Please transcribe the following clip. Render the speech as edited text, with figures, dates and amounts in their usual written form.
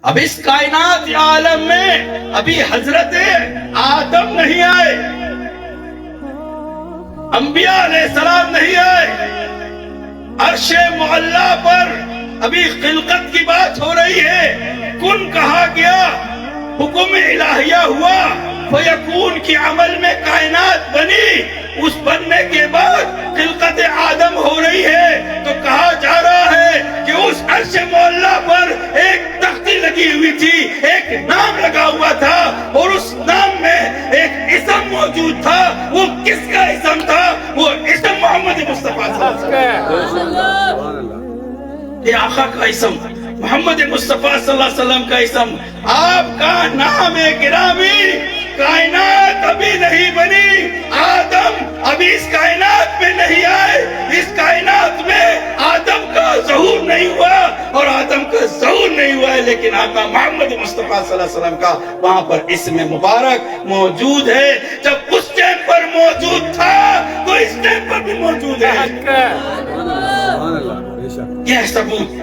اب اس کائنات عالم میں ابھی حضرت آدم نہیں آئے، انبیاء علیہ السلام نہیں آئے، عرش معلا پر ابھی خلقت کی بات ہو رہی ہے، کن کہا گیا، حکم الہیہ ہوا، فیکون کی عمل میں کائنات بنی، اس بننے کے بعد خلقت آدم ہو رہی ہے، تو کہا جا رہا ہے کہ اس عرش معلا پر ایک تختی لگی ہوئی تھی، ایک نام لگا ہوا تھا، اور اس نام میں ایک اسم موجود تھا، وہ کس کا اسم تھا؟ وہ اسم محمد مصطفیٰ صلی اللہ علیہ وسلم، یہ آقا کا اسم، محمد مصطفیٰ صلی اللہ علیہ وسلم کا اسم، آپ کا نام گرامی، کائنات ابھی نہیں بنی، آدم ابھی اس کائنات میں نہیں آئے، اس کائنات میں آدم کا ظہور نہیں ہوا، اور آدم کا ظہور نہیں ہوا ہے، لیکن آقا محمد مصطفیٰ صلی اللہ علیہ وسلم کا وہاں پر اسم مبارک موجود ہے، جب اس ٹائم پر موجود تھا تو اس ٹائم پر بھی موجود ہے، یہ ہے ثبوت۔